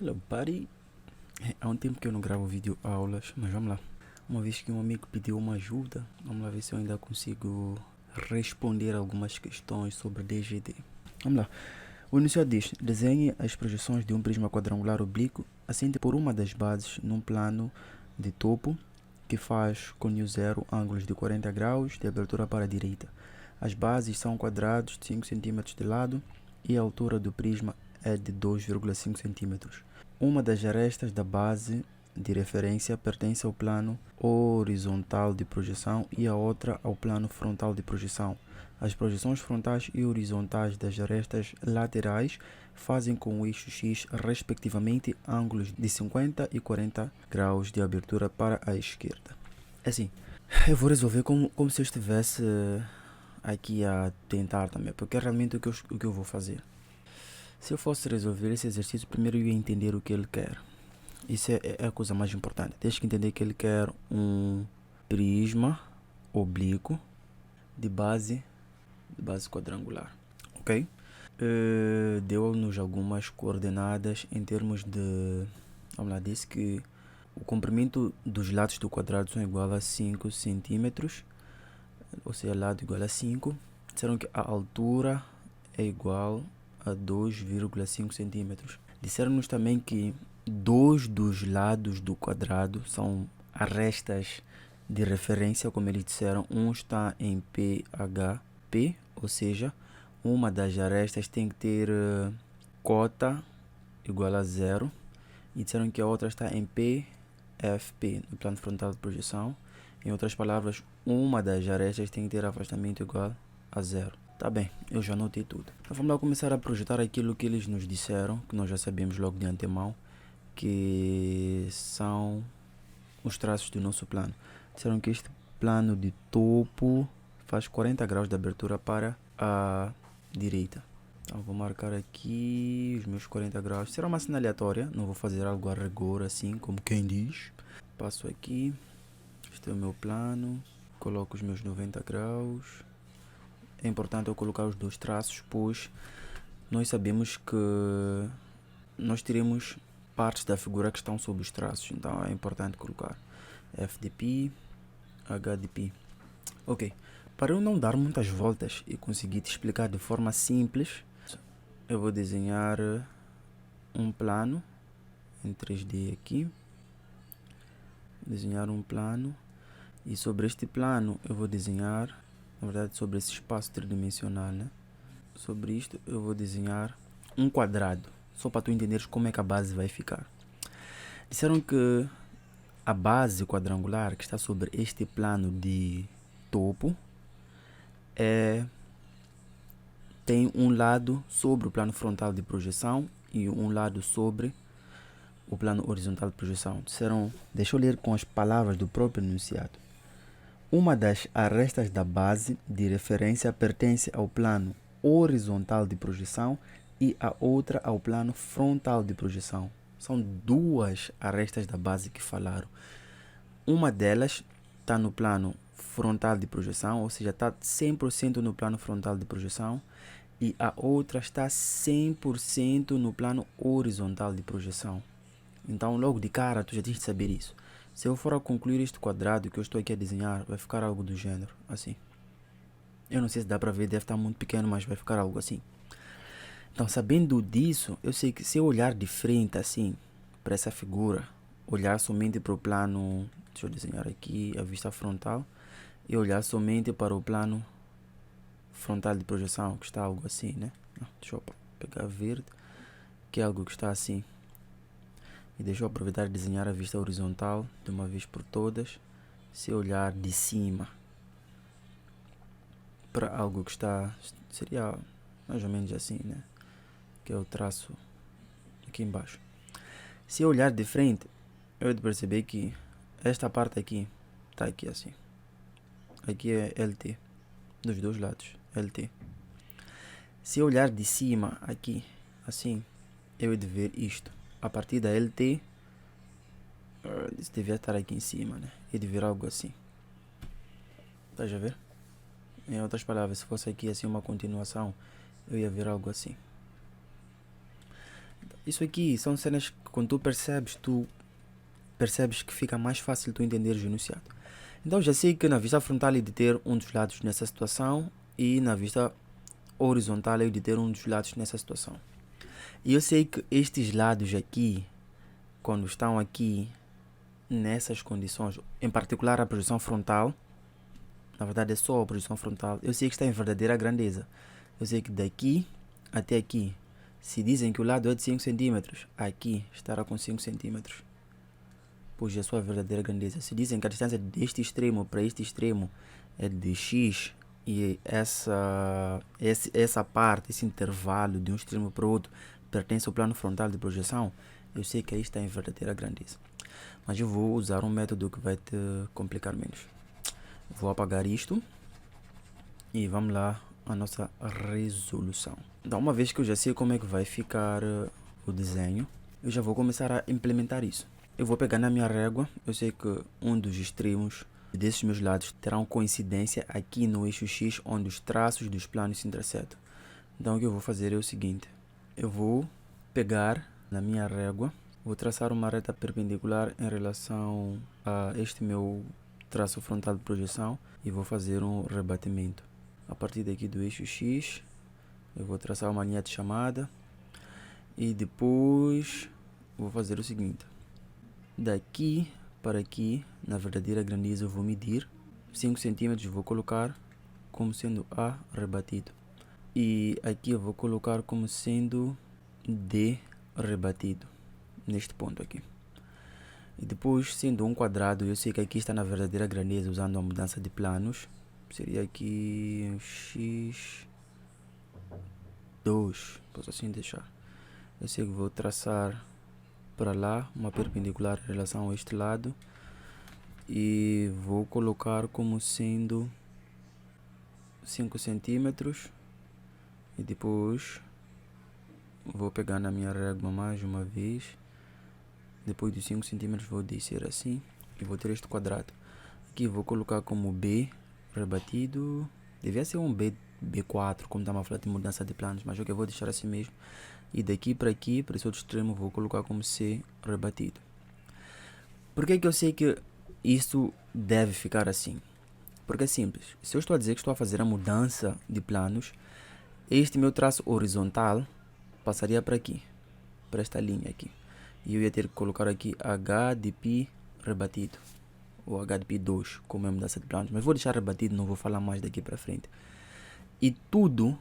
Hello, buddy. Há um tempo que eu não gravo vídeo aulas, mas vamos lá. Uma vez que um amigo pediu uma ajuda, vamos lá ver se eu ainda consigo responder algumas questões sobre DGD. Vamos lá. O enunciado diz: desenhe as projeções de um prisma quadrangular oblíquo assente por uma das bases num plano de topo que faz com u0 ângulos de 40 graus de abertura para a direita. As bases são quadrados de 5 cm de lado e a altura do prisma é de 2,5 cm. Uma das arestas da base de referência pertence ao plano horizontal de projeção e a outra ao plano frontal de projeção. As projeções frontais e horizontais das arestas laterais fazem com o eixo X, respectivamente, ângulos de 50 e 40 graus de abertura para a esquerda. Assim, eu vou resolver como se eu estivesse aqui a tentar também, porque é realmente o que eu vou fazer. Se eu fosse resolver esse exercício, primeiro eu ia entender o que ele quer. Isso é a coisa mais importante. Tens que entender que ele quer um prisma oblíquo de base quadrangular, ok? Deu-nos algumas coordenadas em termos de... Vamos lá, disse que o comprimento dos lados do quadrado são igual a 5 centímetros, ou seja, lado igual a 5. Disseram que a altura é igual a 2,5 centímetros. Disseram-nos também que dois dos lados do quadrado são arestas de referência, como eles disseram. Um está em PHP, ou seja, uma das arestas tem que ter cota igual a 0. E disseram que a outra está em PFP, no plano frontal de projeção. Em outras palavras, uma das arestas tem que ter afastamento igual a 0. Tá bem, eu já anotei tudo. Então vamos lá começar a projetar aquilo que eles nos disseram, que nós já sabíamos logo de antemão, que são os traços do nosso plano. Disseram que este plano de topo faz 40 graus de abertura para a direita. Então vou marcar aqui os meus 40 graus. Será uma cena aleatória, não vou fazer algo a rigor assim, como quem diz. Passo aqui, este é o meu plano, coloco os meus 90 graus. É importante eu colocar os dois traços, pois nós sabemos que nós teremos partes da figura que estão sob os traços, então é importante colocar F de π, H de π. Ok, para eu não dar muitas voltas e conseguir te explicar de forma simples, eu vou desenhar um plano em 3D aqui. Desenhar um plano, e sobre este plano eu vou desenhar, na verdade sobre esse espaço tridimensional, né? Sobre isto eu vou desenhar um quadrado, só para tu entenderes como é que a base vai ficar. Disseram que a base quadrangular que está sobre este plano de topo tem um lado sobre o plano frontal de projeção e um lado sobre o plano horizontal de projeção. Disseram, deixa eu ler com as palavras do próprio enunciado. Uma das arestas da base de referência pertence ao plano horizontal de projeção e a outra ao plano frontal de projeção. São duas arestas da base que falaram. Uma delas está no plano frontal de projeção, ou seja, está 100% no plano frontal de projeção, e a outra está 100% no plano horizontal de projeção. Então, logo de cara, tu já tens de saber isso. Se eu for a concluir este quadrado que eu estou aqui a desenhar, vai ficar algo do gênero, assim. Eu não sei se dá para ver, deve estar muito pequeno, mas vai ficar algo assim. Então, sabendo disso, eu sei que se eu olhar de frente, assim, para essa figura, olhar somente para o plano, deixa eu desenhar aqui a vista frontal, e olhar somente para o plano frontal de projeção, que está algo assim, né? Deixa eu pegar verde, que é algo que está assim. E deixa eu aproveitar e desenhar a vista horizontal de uma vez por todas. Se eu olhar de cima para algo que está, seria mais ou menos assim, né? Que é o traço aqui embaixo. Se eu olhar de frente, eu vou perceber que esta parte aqui está aqui assim. Aqui é LT, dos dois lados, LT. Se eu olhar de cima aqui, assim, eu vou ver isto. A partir da LT, isso devia estar aqui em cima, né? E de ver algo assim. Tá a ver? Em outras palavras, se fosse aqui assim uma continuação, eu ia ver algo assim. Isso aqui são cenas que quando tu percebes que fica mais fácil tu entenderes o enunciado. Então já sei que na vista frontal é de ter um dos lados nessa situação e na vista horizontal é de ter um dos lados nessa situação. E eu sei que estes lados aqui, quando estão aqui nessas condições, em particular a projeção frontal, na verdade é só a projeção frontal, eu sei que está em verdadeira grandeza. Eu sei que daqui até aqui, se dizem que o lado é de 5 cm, aqui estará com 5 cm. Pois é a sua verdadeira grandeza. Se dizem que a distância deste extremo para este extremo é de x e essa parte, esse intervalo de um extremo para o outro pertence ao plano frontal de projeção, eu sei que aí está em verdadeira grandeza. Mas eu vou usar um método que vai te complicar menos. Vou apagar isto e vamos lá a nossa resolução. Então, uma vez que eu já sei como é que vai ficar o desenho, eu já vou começar a implementar isso. Eu vou pegar na minha régua, eu sei que um dos extremos desses meus lados terão coincidência aqui no eixo X, onde os traços dos planos se interceptam. Então o que eu vou fazer é o seguinte, eu vou pegar na minha régua, vou traçar uma reta perpendicular em relação a este meu traço frontal de projeção e vou fazer um rebatimento. A partir daqui do eixo X, eu vou traçar uma linha de chamada e depois vou fazer o seguinte. Daqui para aqui, na verdadeira grandeza, eu vou medir 5 cm, vou colocar como sendo A rebatido. E aqui eu vou colocar como sendo D rebatido, neste ponto aqui. E depois, sendo um quadrado, eu sei que aqui está na verdadeira grandeza, usando a mudança de planos. Seria aqui X2, posso assim deixar. Eu sei que vou traçar para lá uma perpendicular em relação a este lado e vou colocar como sendo 5 centímetros e depois vou pegar na minha régua mais uma vez. Depois dos 5 centímetros vou descer assim e vou ter este quadrado. Aqui vou colocar como B rebatido, devia ser um B4 como estava a falar de mudança de planos, mas eu vou deixar assim mesmo. E daqui para aqui, para esse outro extremo, vou colocar como C rebatido. Por que eu sei que isso deve ficar assim? Porque é simples. Se eu estou a dizer que estou a fazer a mudança de planos, este meu traço horizontal passaria para aqui, para esta linha aqui. E eu ia ter que colocar aqui H de π rebatido, ou H de π 2, como é a mudança de planos. Mas vou deixar rebatido, não vou falar mais daqui para frente. E tudo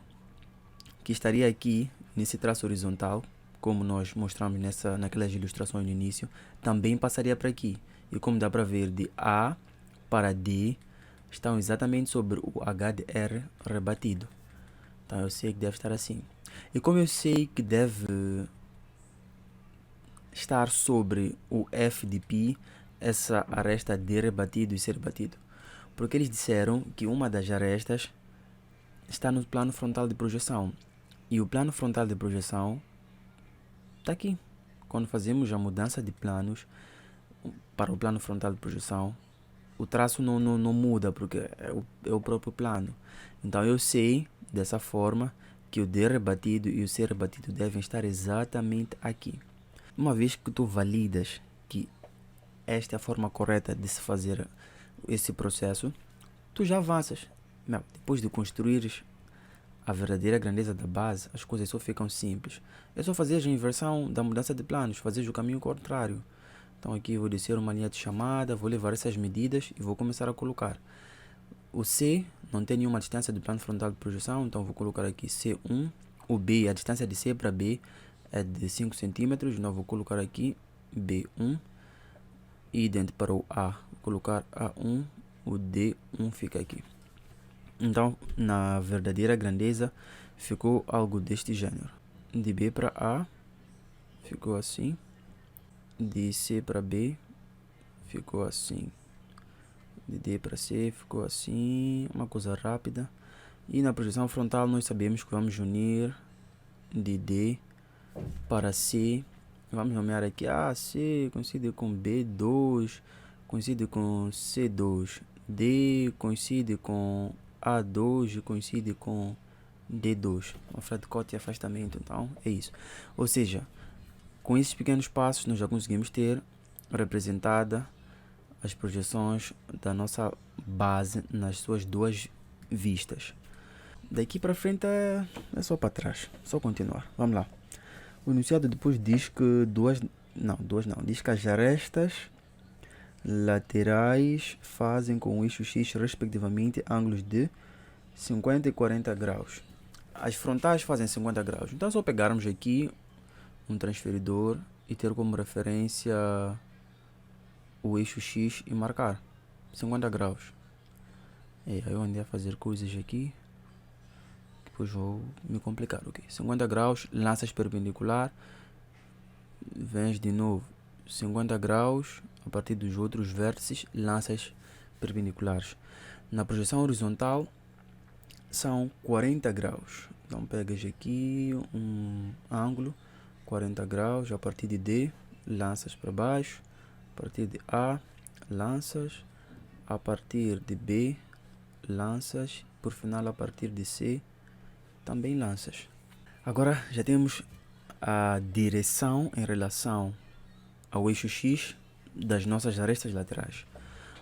que estaria aqui nesse traço horizontal, como nós mostramos naquelas ilustrações no início, também passaria para aqui. E como dá para ver, de A para D estão exatamente sobre o H de R rebatido. Então eu sei que deve estar assim. E como eu sei que deve estar sobre o F de π, essa aresta D rebatido e C rebatido? Porque eles disseram que uma das arestas está no plano frontal de projeção. E o plano frontal de projeção está aqui. Quando fazemos a mudança de planos para o plano frontal de projeção, o traço não muda, porque é o próprio plano. Então eu sei, dessa forma, que o D rebatido e o C rebatido devem estar exatamente aqui. Uma vez que tu validas que esta é a forma correta de se fazer esse processo, tu já avanças. Depois de construires a verdadeira grandeza da base, as coisas só ficam simples. É só fazer a inversão da mudança de planos, fazer o caminho contrário. Então aqui vou descer uma linha de chamada, vou levar essas medidas e vou começar a colocar. O C não tem nenhuma distância do plano frontal de projeção, então vou colocar aqui C1. O B, a distância de C para B é de 5 centímetros, então vou colocar aqui B1. Idem para o A, vou colocar A1, o D1 fica aqui. Então, na verdadeira grandeza, ficou algo deste gênero. De B para A, ficou assim. De C para B, ficou assim. De D para C, ficou assim. Uma coisa rápida. E na projeção frontal, nós sabemos que vamos unir de D para C. Vamos nomear aqui C coincide com B2, coincide com C2. D coincide com A2 coincide com D2, uma frente de corte e afastamento, então é isso. Ou seja, Com esses pequenos passos nós já conseguimos ter representada as projeções da nossa base nas suas duas vistas. Daqui para frente é só para trás, só continuar. Vamos lá. O enunciado depois diz que diz que as arestas laterais fazem com o eixo X respectivamente ângulos de 50 e 40 graus. As frontais fazem 50 graus. Então é só pegarmos aqui um transferidor e ter como referência o eixo X e marcar 50 graus. E aí eu andei a fazer coisas aqui, depois vou me complicar, ok? 50 graus, lanças perpendicular, vens de novo 50 graus, a partir dos outros vértices, lanças perpendiculares. Na projeção horizontal são 40 graus. Então pegas aqui um ângulo, 40 graus, a partir de D, lanças para baixo, a partir de A, lanças, a partir de B, lanças, por final a partir de C, também lanças. Agora já temos a direção em relação ao eixo X das nossas arestas laterais.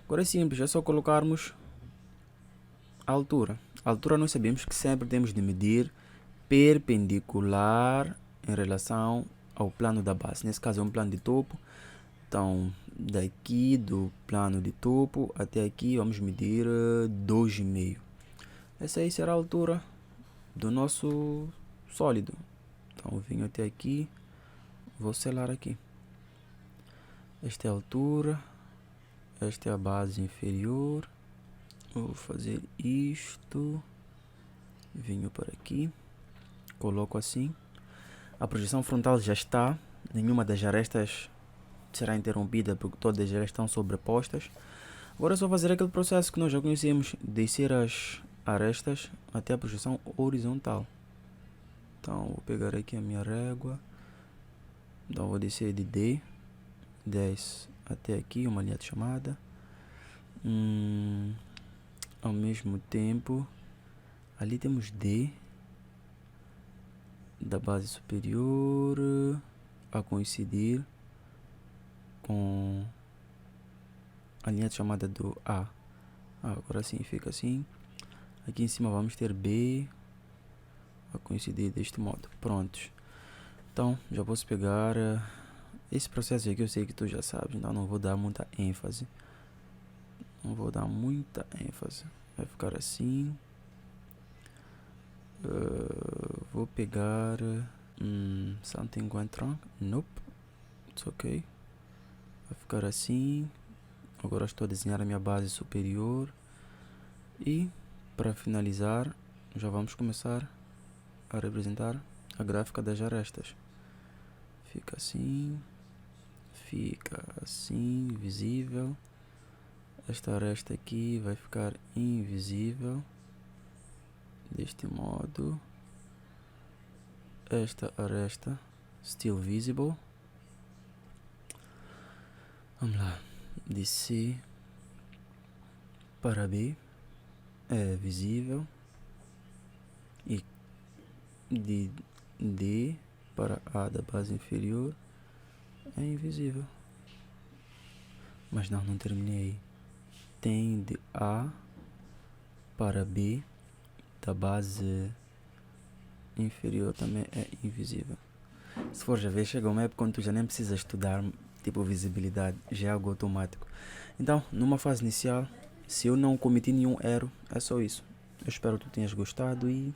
Agora é simples, é só colocarmos a altura. A altura nós sabemos que sempre temos de medir perpendicular em relação ao plano da base. Nesse caso é um plano de topo. Então, daqui do plano de topo até aqui vamos medir 2,5. Essa aí será a altura do nosso sólido. Então, eu venho até aqui, vou selar aqui. Esta é a altura, esta é a base inferior. Vou fazer isto, venho para aqui, coloco assim. A projeção frontal já está, nenhuma das arestas será interrompida porque todas já estão sobrepostas. Agora é só fazer aquele processo que nós já conhecemos, descer as arestas até a projeção horizontal. Então vou pegar aqui a minha régua, então vou descer de D, 10 até aqui, uma linha de chamada. Ao mesmo tempo, ali temos D da base superior a coincidir com a linha de chamada do A. Agora sim, fica assim. Aqui em cima vamos ter B a coincidir deste modo. Prontos. Então, já posso pegar esse processo aqui, eu sei que tu já sabes, então não vou dar muita ênfase. Vai ficar assim. Vou pegar something went wrong. Nope. It's okay. Vai ficar assim. Agora estou a desenhar a minha base superior. E para finalizar, já vamos começar a representar a gráfica das arestas. Fica assim, visível. Esta aresta aqui vai ficar invisível, deste modo. Esta aresta, still visible. Vamos lá, de C para B é visível, e de D para A da base inferior é invisível. Mas não terminei. Tem de A para B da base inferior também é invisível. Se for já ver, chega uma época quando tu já nem precisas estudar tipo visibilidade, já é algo automático. Então, numa fase inicial, se eu não cometi nenhum erro, é só isso. Eu espero que tu tenhas gostado e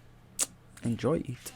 enjoy it.